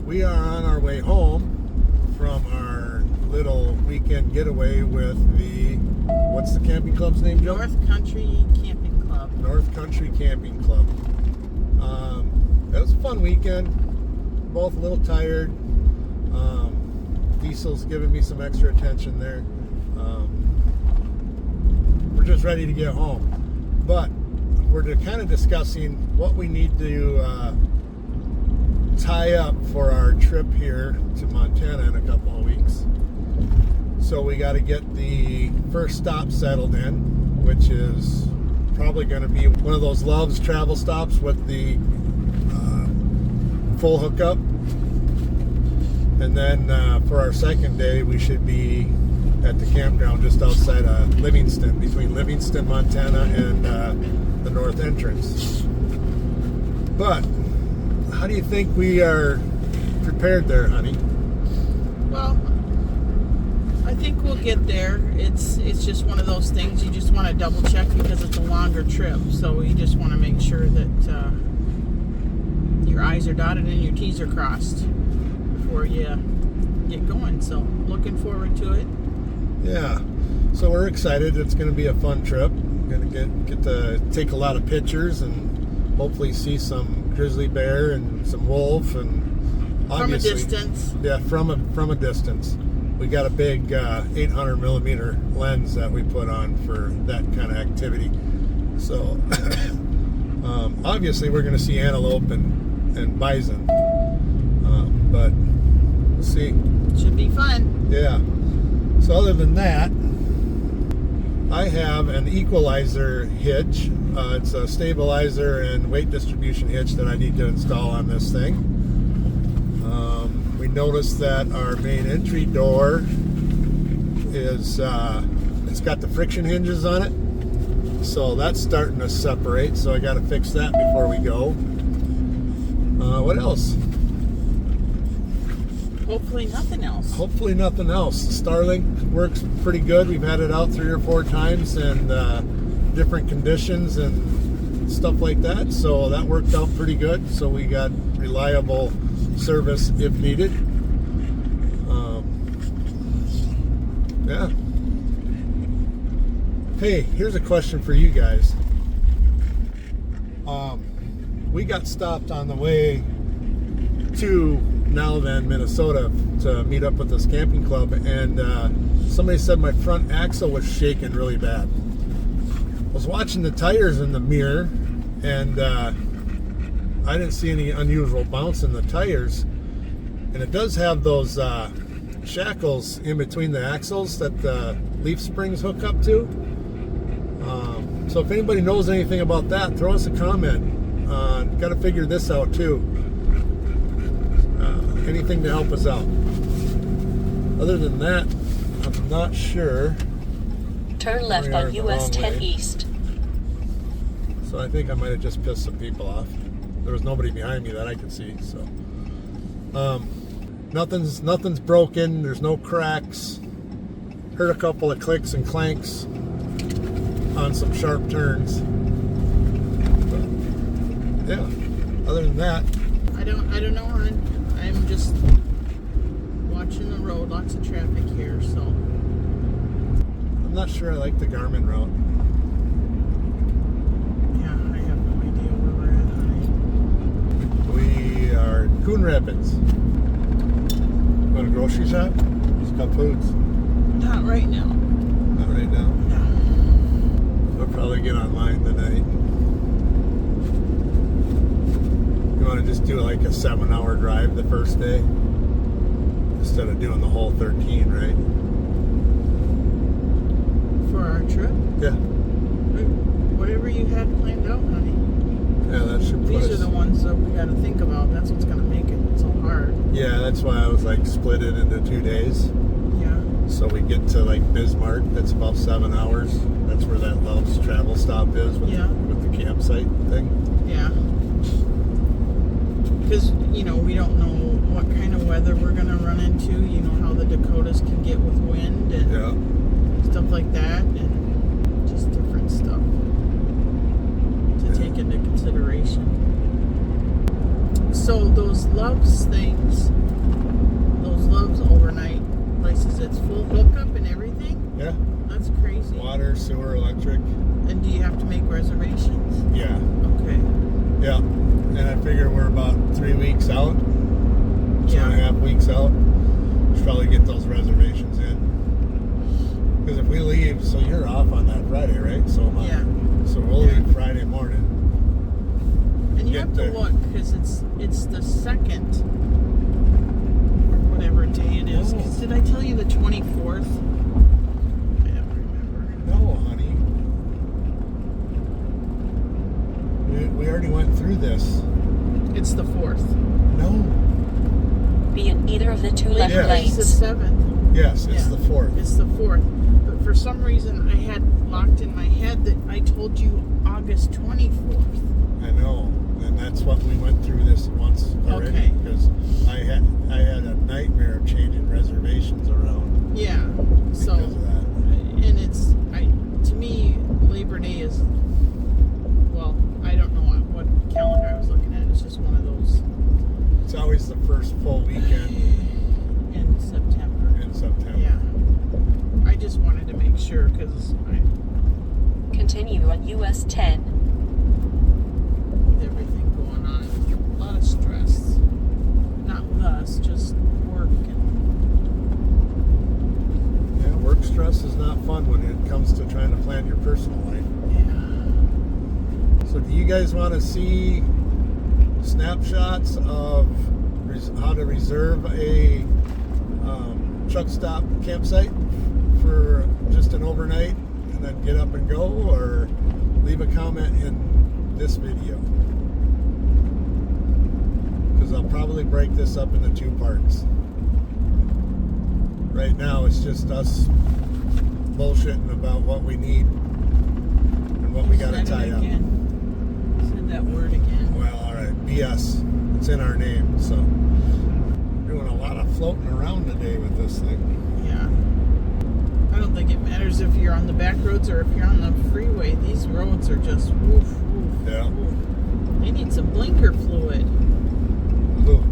We are on our way home from our little weekend getaway with the, what's the camping club's name, Joe? North Country Camping Club. North Country Camping Club. It was a fun weekend. Both a little tired. Diesel's giving me some extra attention there. We're just ready to get home. But we're kind of discussing what we need to tie up for our trip here to Montana in a couple of weeks. So we got to get the first stop settled in, which is probably going to be one of those Love's travel stops with the full hookup. And then for our second day, we should be at the campground just outside of Livingston, between Livingston, Montana, and the north entrance. But how do you think we are prepared there, honey? Well, I think we'll get there. It's just one of those things you just want to double check because it's a longer trip. So you just want to make sure that your I's are dotted and your T's are crossed before you get going. So looking forward to it. Yeah. So we're excited. It's going to be a fun trip. We're going to get to take a lot of pictures and hopefully see some grizzly bear and some wolf and obviously, from a distance. Yeah, from a distance. We got a big 800 millimeter lens that we put on for that kind of activity. So obviously we're going to see antelope and bison, but we'll see. Should be fun. Yeah. So other than that, I have an equalizer hitch. It's a stabilizer and weight distribution hitch that I need to install on this thing. We noticed that our main entry door is, it's got the friction hinges on it. So that's starting to separate. So I got to fix that before we go. What else? Hopefully nothing else. Hopefully nothing else. Starlink works pretty good. We've had it out 3 or 4 times in different conditions and stuff like that. So that worked out pretty good. So we got reliable service if needed. Yeah. Hey, here's a question for you guys. We got stopped on the way to now then Minnesota to meet up with this camping club, and somebody said my front axle was shaking really bad. I was watching the tires in the mirror, and I didn't see any unusual bounce in the tires, and it does have those shackles in between the axles that the leaf springs hook up to. So if anybody knows anything about that, throw us a comment. Got to figure this out too. Anything to help us out. Other than that, I'm not sure. Turn left on US 10 East. So I think I might have just pissed some people off. There was nobody behind me that I could see. So nothing's broken. There's no cracks. Heard a couple of clicks and clanks on some sharp turns. But, yeah. Other than that, I don't know, hon. I'm just watching the road. Lots of traffic here, so. I'm not sure I like the Garmin route. Yeah, I have no idea where we're at, honey. We are in Coon Rapids. Going to grocery shop? Just got foods. Not right now. Not right now. No. We'll probably get online tonight. You want to just do like a 7-hour drive the first day instead of doing the whole 13, right? For our trip? Yeah. Whatever you had planned out, honey. Yeah, that should put These us... are the ones that we got to think about. That's what's going to make it so hard. Yeah, that's why I was like split it into 2 days. Yeah. So we get to like Bismarck, that's about 7 hours. That's where that Love's travel stop is with, with the campsite thing. Yeah. Because, we don't know what kind of weather we're going to run into. You know how the Dakotas can get with wind and stuff like that. And just different stuff to take into consideration. So those those Loves things, those Loves overnight places, it's full hookup and everything? Yeah. That's crazy. Water, sewer, electric. And do you have to make reservations? Yeah. Okay. Yeah. And I figure we're about 3 weeks out. 2.5 weeks out. Should probably get those reservations in. Because if we leave, so you're off on that Friday, right? So am I. Yeah. So we'll leave Friday morning. And you Get have to there. look, because it's the 2nd, or whatever day it is. No. 'Cause did I tell you the 24th? I don't remember. No, honey. We already went through this. It's the 4th. No. Be in either of the two left Yeah. It's the lanes. 7th. Yes, it's Yeah. the 4th. It's the 4th. But for some reason, I had locked in my head that I told you August 24th. I know. And that's what we went through this once already. Okay. Because I had a nightmare of changing reservations around Yeah. So, because of that. and to me, Labor Day is, well, I don't know what calendar I was looking at. It's just one of those It's always the first full weekend in September. in September. Yeah. I just wanted to make sure because Continue on US 10. with everything going on, a lot of stress. Not with us, just work and Yeah, work stress is not fun when it comes to trying to plan your personal life. yeah. So do you guys want to see snapshots of how to reserve a truck stop campsite for just an overnight and then get up and go, or leave a comment in this video? Because I'll probably break this up into 2 parts. Right now it's just us bullshitting about what we need and what we got to Said it tie up. again. Said that word again. Well, all right, BS. It's in our name, so we're doing a lot of floating around today with this thing. Yeah. I don't think it matters if you're on the back roads or if you're on the freeway. These roads are just woof, woof, Yeah. woof. They need some blinker fluid. Ooh,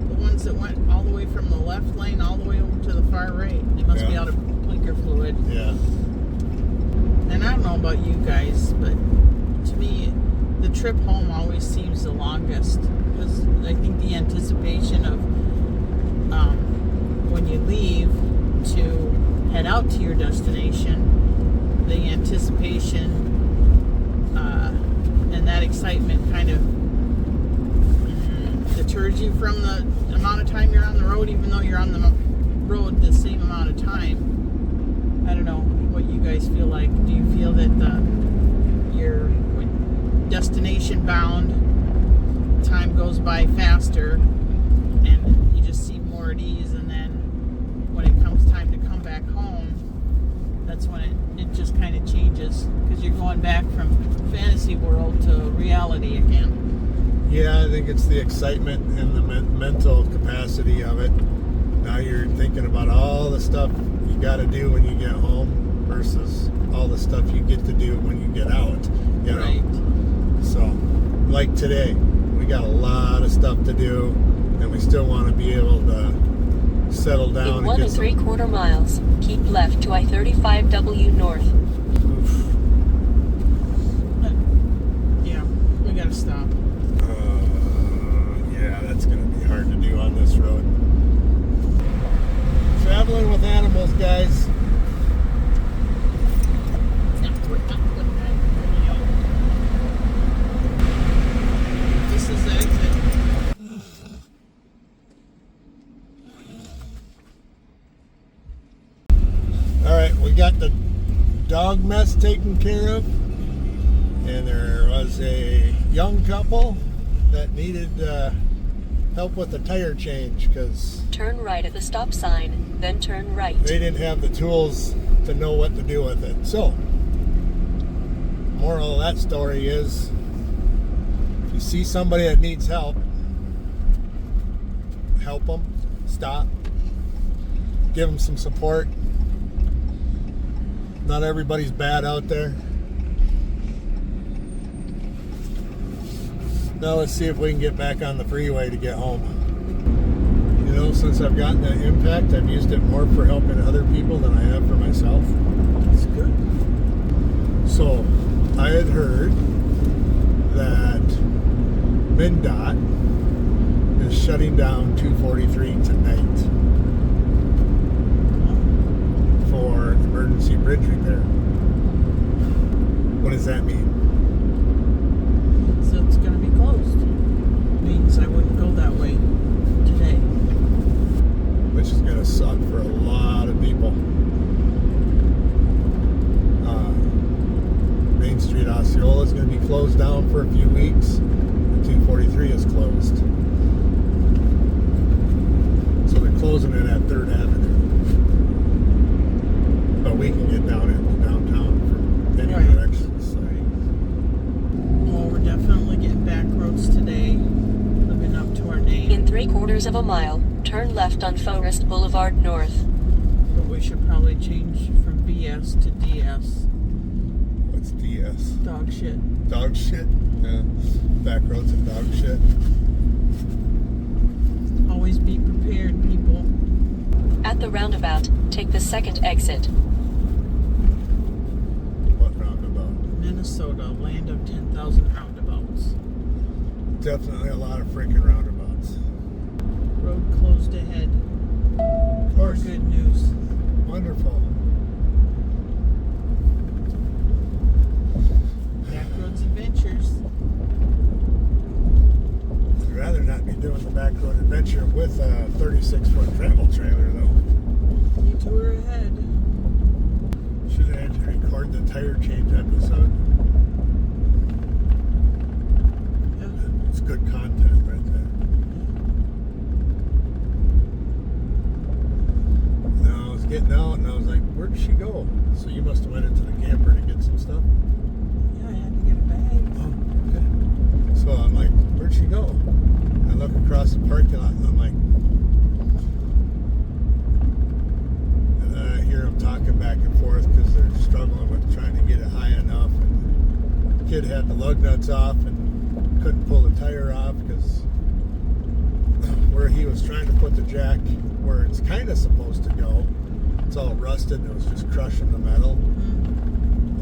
The ones that went all the way from the left lane all the way over to the far right. They must be Yeah. out of blinker fluid. yeah, And I don't know about you guys, but to me, the trip home always seems the longest. Because I think the anticipation of when you leave to head out to your destination, the anticipation and that excitement kind of deters you from the amount of time you're on the road, even though you're on the road the same amount of time. I don't know what you guys feel like. Do you feel that your destination bound time goes by faster and you just seem more at ease, and then when it comes time to come back home, that's when it just kind of changes, because you're going back from fantasy world to reality again. yeah. I think it's the excitement and the mental capacity of it. Now you're thinking about all the stuff you got to do when you get home versus all the stuff you get to do when you get out. You know. Right. So, like today, we got a lot of stuff to do, and we still want to be able to settle down In and 1 get some. 3/4 miles, keep left to I-35W north. Oof. Yeah, we gotta stop. Yeah, that's going to be hard to do on this road. Traveling with animals, guys. This is the exit. All right, we got the dog mess taken care of, and there was a young couple that needed help with the tire change because Turn right at the stop sign, then turn right. they didn't have the tools to know what to do with it. So, moral of that story is, if you see somebody that needs help them, stop, give them some support. Not everybody's bad out there. Now let's see if we can get back on the freeway to get home. You know, since I've gotten that impact, I've used it more for helping other people than I have for myself. That's good. So, I had heard that MnDOT is shutting down 243 tonight for emergency bridge repair. What does that mean? So it's going to be closed. Means I wouldn't go that way today. Which is going to suck for a lot of people. Main Street Osceola is going to be closed down for a few weeks. 243 is closed. So they're closing it at 3rd Avenue. But we can get down into downtown from any Right. direction. So. Right. Well, we're definitely getting back roads today. Living up to our name. In 3/4 of a mile, turn left on Forest Boulevard North. But we should probably change from BS to DS. What's DS? Dog shit. Dog shit? Yeah. Back roads and dog shit. Always be prepared, people. At the roundabout, take the second exit. What roundabout? Minnesota, land of 10,000 roundabouts. Definitely a lot of freaking roundabouts. Road closed ahead. Of More course. good news. Wonderful. Backroads adventures. I'd rather not be doing the back road adventure with a 36-foot travel trailer, though. You two are ahead. Should have had to record the tire change episode. Yeah. It's good content right there. Now I was getting out and I was like, where did she go? So you must have went into the camper to get some stuff. Yeah, I had to get a bag. Oh, okay. So I'm like, where'd she go? I look across the parking lot and I'm like, and then I hear them talking back and forth because they're struggling with trying to get it high enough. And the kid had the lug nuts off and couldn't pull the tire off because where he was trying to put the jack where it's kind of supposed to go, it's all rusted and it was just crushing the metal.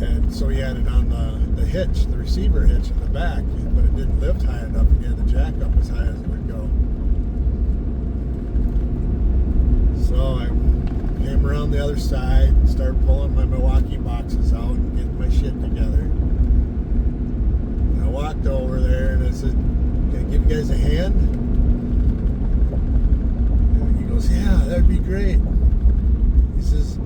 And so he had it on the hitch, the receiver hitch in the back, but it didn't lift high enough and he had the jack up as high as it would go. So I came around the other side and started pulling my Milwaukee boxes out and getting my shit together. And I walked over there and I said, can I give you guys a hand? And he goes, yeah, that'd be great. He says,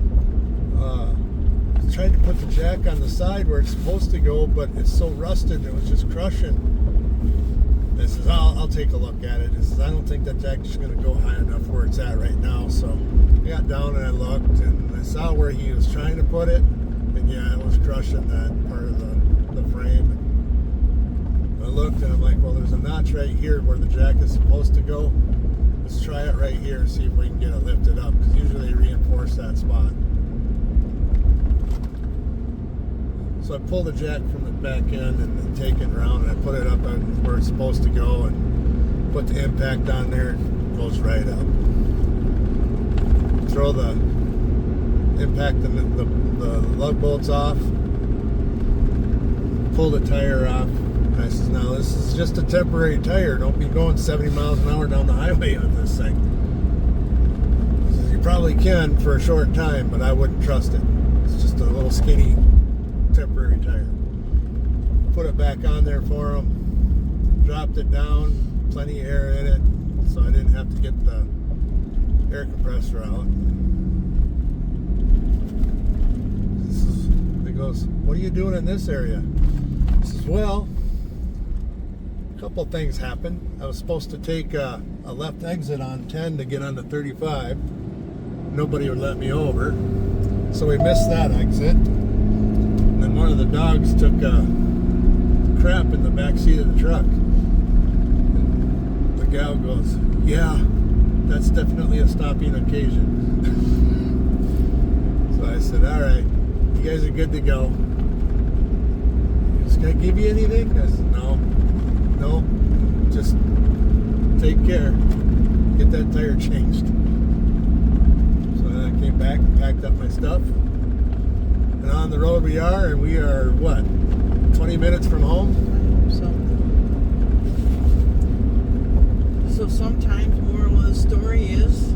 tried to put the jack on the side where it's supposed to go, but it's so rusted it was just crushing. And I says, I'll take a look at it. He says, I don't think that jack's going to go high enough where it's at right now. So I got down and I looked and I saw where he was trying to put it, and yeah, it was crushing that part of the frame. And I looked and I'm like, well, there's a notch right here where the jack is supposed to go. Let's try it right here and see if we can get it lifted up, because usually they reinforce that spot. So I pulled the jack from the back end and take it around, and I put it up where it's supposed to go and put the impact on there, and it goes right up. Throw the impact and the lug bolts off, pull the tire off, and I says, now this is just a temporary tire. Don't be going 70 miles an hour down the highway on this thing. He says, you probably can for a short time, but I wouldn't trust it. It's just a little skinny temporary tire. Put it back on there for him, dropped it down, plenty of air in it, so I didn't have to get the air compressor out. He goes, what are you doing in this area? I says, well, a couple things happened. I was supposed to take a left exit on 10 to get onto 35. Nobody would let me over, so we missed that exit. And then one of the dogs took a crap in the back seat of the truck. And the gal goes, yeah, that's definitely a stopping occasion. So I said, all right, you guys are good to go. He goes, can I give you anything? I said, no, just take care. Get that tire changed. So then I came back and packed up my stuff. And on the road we are, and we are, what, 20 minutes from home? So sometimes moral of the story is,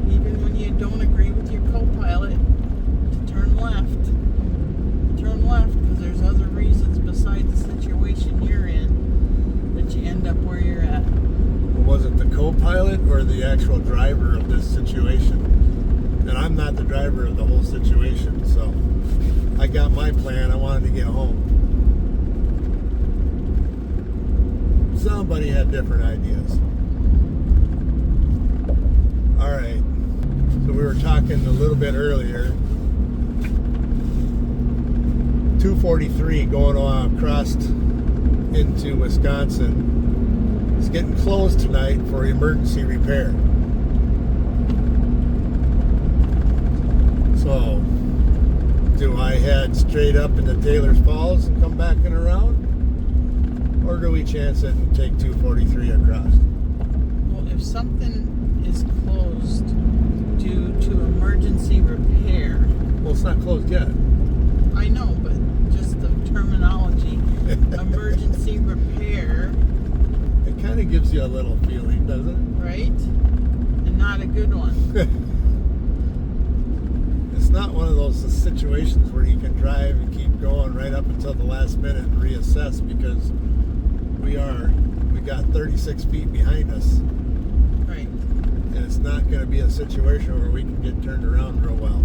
even when you don't agree with your co-pilot, to turn left. Turn left, because there's other reasons besides the situation you're in that you end up where you're at. Was it the co-pilot or the actual driver of this situation? And I'm not the driver of the whole situation, so I got my plan. I wanted to get home. Somebody had different ideas. All right. So we were talking a little bit earlier. 243 going across into Wisconsin. It's getting closed tonight for emergency repair. So, do I head straight up into Taylor's Falls and come back and around? Or do we chance it and take 243 across? Well, if something is closed due to emergency repair... Well, it's not closed yet. I know, but just the terminology. Emergency repair... It kind of gives you a little feeling, doesn't it? Right? And not a good one. It's not one of those situations where you can drive and keep going right up until the last minute and reassess, because we got 36 feet behind us. Right. And it's not going to be a situation where we can get turned around real well.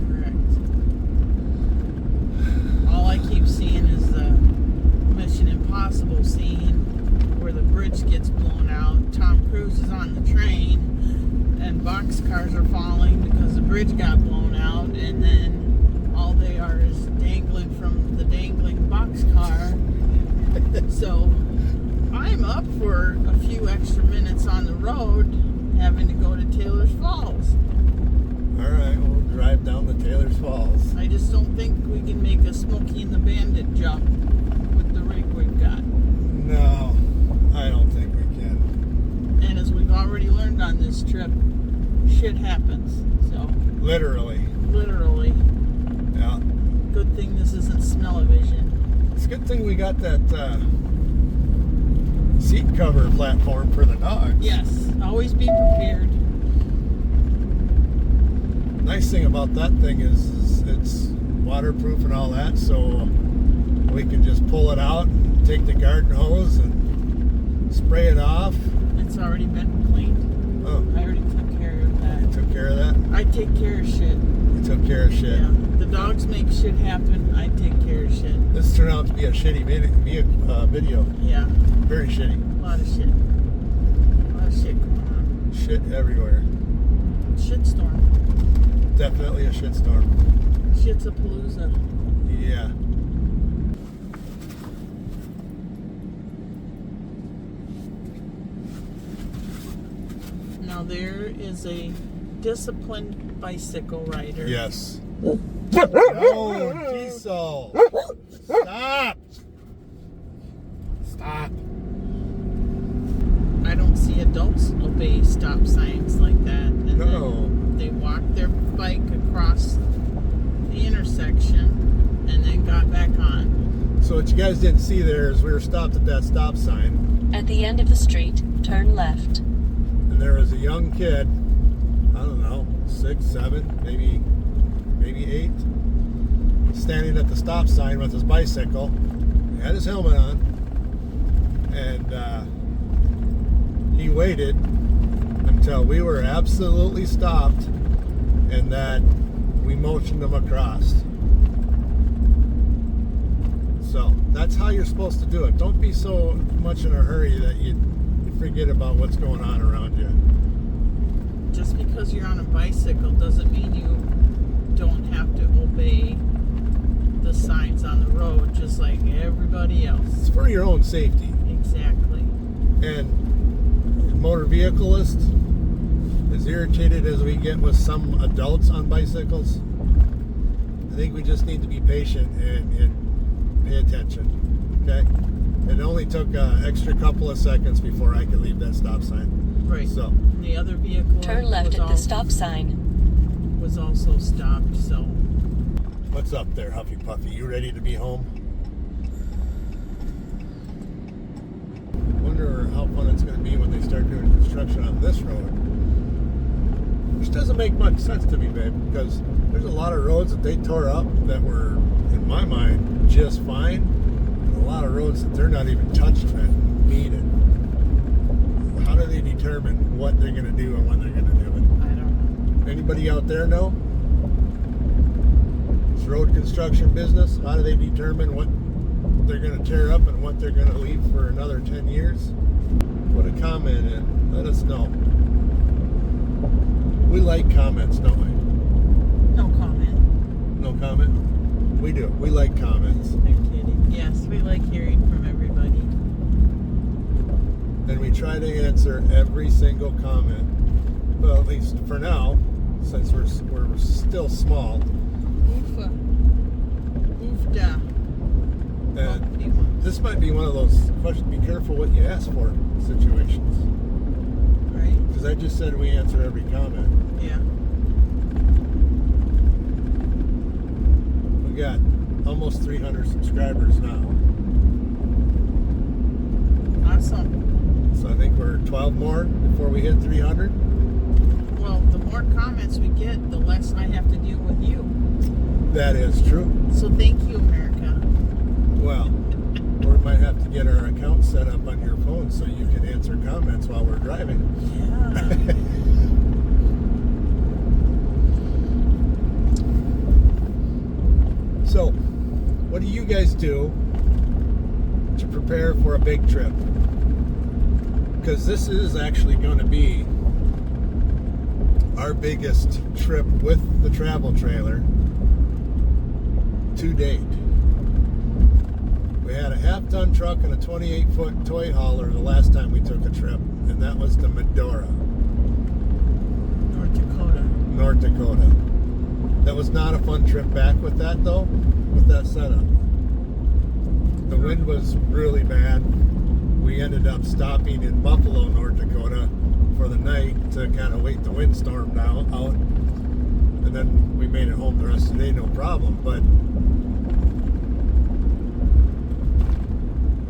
Correct. All I keep seeing is the Mission Impossible scene where the bridge gets blown out. Tom Cruise is on the train and boxcars are falling because the bridge got blown out, and then all they are is dangling from the dangling boxcar. So I'm up for a few extra minutes on the road having to go to Taylor's Falls. Alright, we'll drive down to Taylor's Falls. I just don't think we can make a Smokey and the Bandit jump with the rig we've got. No, I don't think we can. And as we've already learned on this trip, shit happens. So Literally. Yeah. Good thing this isn't smell-o-vision. It's a good thing we got that seat cover platform for the dogs. Yes, always be prepared. Nice thing about that thing is it's waterproof and all that, so we can just pull it out and take the garden hose and spray it off. It's already been cleaned. Oh, I already took care of that. you took care of that? I take care of shit. You took care of shit. Yeah. The dogs make shit happen. I take care of shit. This turned out to be a shitty video. Yeah. Very shitty. A lot of shit. A lot of shit going on. Shit everywhere. Shitstorm. Definitely a shitstorm. Shit's a palooza. Yeah. Now there is a disciplined bicycle rider. Yes. No, diesel. Stop. Stop. I don't see adults obey stop signs like that. And No. then they walked their bike across the intersection and then got back on. So what you guys didn't see there is we were stopped at that stop sign, At the end of the street, turn left. and there was a young kid, I don't know, 6, 7, maybe 8, standing at the stop sign with his bicycle. He had his helmet on, and he waited until we were absolutely stopped and that we motioned him across. So that's how you're supposed to do it. Don't be so much in a hurry that you forget about what's going on around you. Just because you're on a bicycle doesn't mean you don't have to obey the signs on the road just like everybody else. It's for your own safety. Exactly. And motor vehiclists, as irritated as we get with some adults on bicycles, I think we just need to be patient and pay attention. Okay? It only took an extra couple of seconds before I could leave that stop sign. Right. So and the other vehicle Turn left at the stop sign. was also stopped. So What's up there, Huffy Puffy? You ready to be home? Wonder how fun it's going to be when they start doing construction on this road. Which doesn't make much sense to me, babe, because there's a lot of roads that they tore up that were, in my mind, just fine. And a lot of roads that they're not even touching that need it. How do they determine what they're going to do and when they're going to do it? I don't know. Anybody out there know? It's road construction business. How do they determine what they're going to tear up and what they're going to leave for another 10 years? Put a comment in. Let us know. We like comments, don't we? No comment. No comment? We do. We like comments. I'm kidding. Yes, we like hearing from everybody. And we try to answer every single comment. Well, at least for now, since we're still small. Oofa. Oofda. And this might be one of those questions, be careful what you ask for situations. Right? Because I just said we answer every comment. Yeah. We got almost 300 subscribers now. Awesome. So I think we're 12 more before we hit 300. Well, the more comments we get, the less I have to deal with you. That is true. So thank you, America. Well, we might have to get our account set up on your phone so you can answer comments while we're driving. Yeah. So, what do you guys do to prepare for a big trip? Because this is actually going to be our biggest trip with the travel trailer to date. We had a half-ton truck and a 28-foot toy hauler the last time we took a trip, and that was to Medora, North Dakota. North Dakota. That was not a fun trip back with that, though, with that setup. The wind was really bad. We ended up stopping in Buffalo, North Dakota for the night to kind of wait the windstorm out. And then we made it home the rest of the day, no problem. But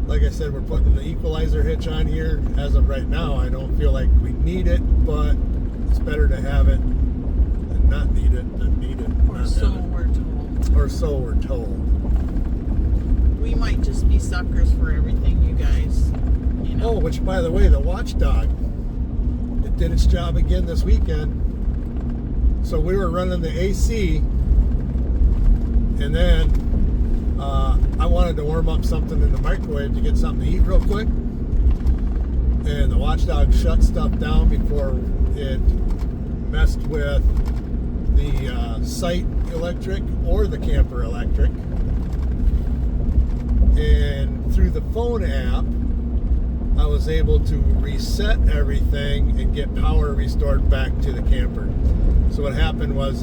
like I said, we're putting the equalizer hitch on here. As of right now, I don't feel like we need it, but it's better to have it and not need it than need it and Or not so have it. we're told. Or so we're told. We might just be suckers for everything, you guys. You know? Oh, which, by the way, the watchdog, it did its job again this weekend. So we were running the AC, and then I wanted to warm up something in the microwave to get something to eat real quick. And the watchdog shut stuff down before it messed with the site electric or the camper electric. And through the phone app, I was able to reset everything and get power restored back to the camper. So what happened was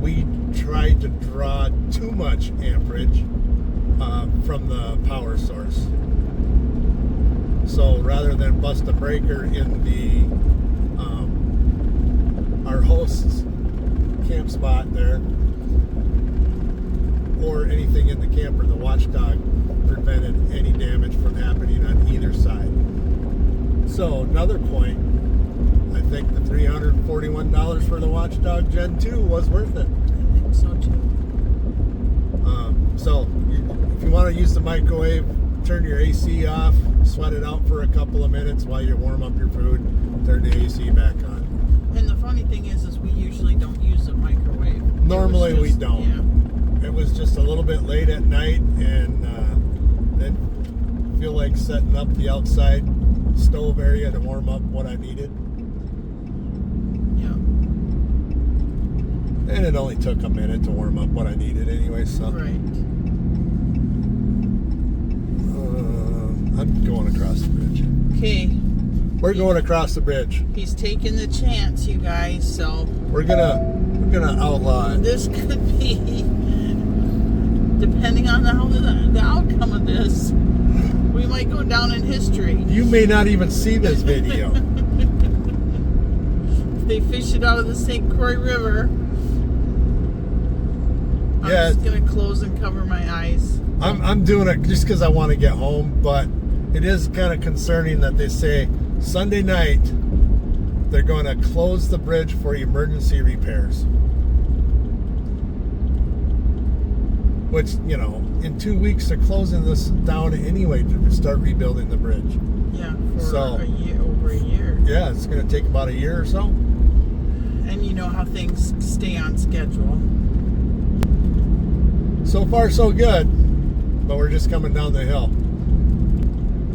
we tried to draw too much amperage from the power source. So rather than bust a breaker in the our host's camp spot there, or anything in the camper, the watchdog prevented any damage from happening on either side. So another point, I think the $341 for the watchdog Gen 2 was worth it. I think so too. So if you want to use the microwave, turn your AC off, sweat it out for a couple of minutes while you warm up your food, turn the AC back on. And the funny thing is we usually don't use a microwave. Normally we don't. Yeah. It was just a little bit late at night, and didn't feel like setting up the outside stove area to warm up what I needed. Yeah. And it only took a minute to warm up what I needed anyway, so. Right. I'm going across the bridge. Okay. We're going across the bridge. He's taking the chance, you guys, so We're gonna outlaw it. this could be, depending on the outcome of this, we might go down in history. You may not even see this video. They fish it out of the St. Croix River. I'm Yeah. just gonna close and cover my eyes. I'm doing it just because I want to get home, but it is kind of concerning that they say Sunday night they're going to close the bridge for emergency repairs. Which, you know, in 2 weeks they're closing this down anyway to start rebuilding the bridge. Yeah, for So- a year, over a year. Yeah, it's going to take about a year or so. And you know how things stay on schedule. So far, so good. But we're just coming down the hill.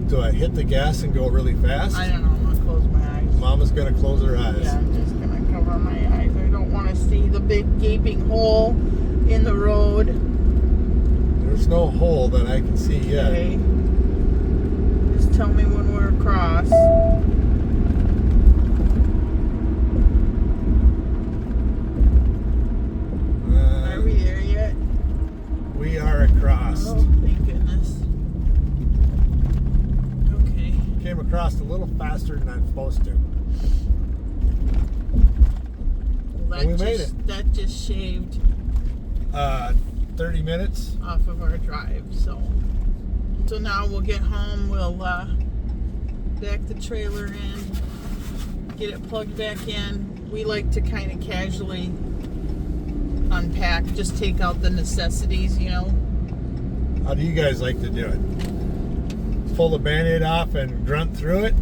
Do I hit the gas and go really fast? I don't know. I'm gonna close my eyes. Mama's going to close her eyes. Yeah, I'm just gonna cover my eyes. I don't want to see the big gaping hole in the road. There's no hole that I can see yet. Okay. Just tell me when we're across. Are we there yet? We are across. Oh, thank goodness. Okay. Came across a little faster than I'm supposed to. Well, And we made it. That just shaved 30 minutes. off of our drive. So now we'll get home. We'll back the trailer in, get it plugged back in. We like to kind of casually unpack, just take out the necessities, you know. How do you guys like to do it? Pull the Band-Aid off and grunt through it?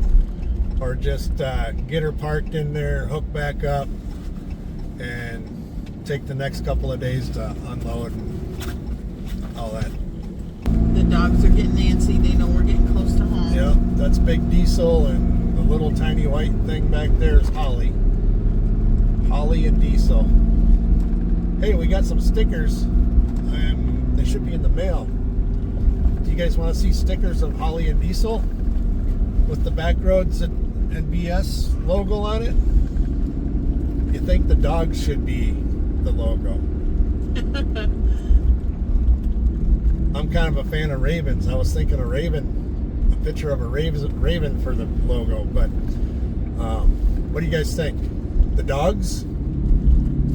Or just get her parked in there, hook back up, and take the next couple of days to unload and all that? The dogs are getting antsy. They know we're getting close to home. Yep, that's Big Diesel, and the little tiny white thing back there is Holly. Holly and Diesel. Hey, we got some stickers. They should be in the mail. Do you guys want to see stickers of Holly and Diesel with the Backroads and BS logo on it? You think the dogs should be the logo? I'm kind of a fan of ravens. I was thinking a picture of a raven for the logo. But what do you guys think? The dogs?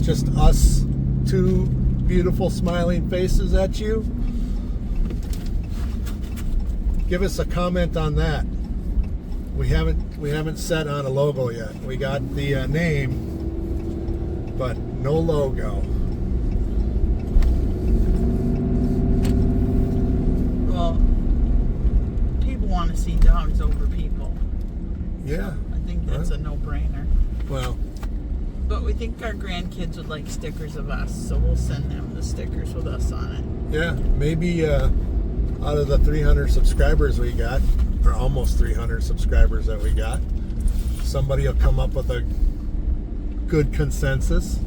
Just us two beautiful smiling faces at you? Give us a comment on that. We haven't set on a logo yet. We got the name, but no logo. Well, people want to see dogs over people. Yeah. I think that's a no-brainer. Well, But we think our grandkids would like stickers of us, so we'll send them the stickers with us on it. yeah, maybe out of the 300 subscribers we got, or almost 300 subscribers that we got, somebody will come up with a good consensus.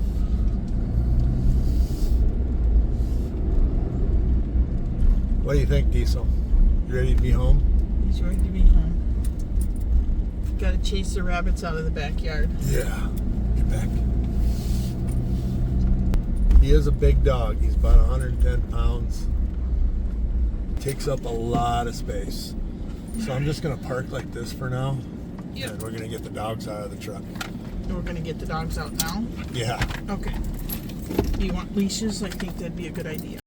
What do you think, Diesel? You ready to be home? He's ready to be home. Gotta chase the rabbits out of the backyard. Yeah. Get back. He is a big dog. He's about 110 pounds. Takes up a lot of space. So I'm just going to park like this for now. Yep. And we're going to get the dogs out of the truck. And we're gonna get the dogs out now. Yeah. Okay. Do you want leashes? I think that'd be a good idea.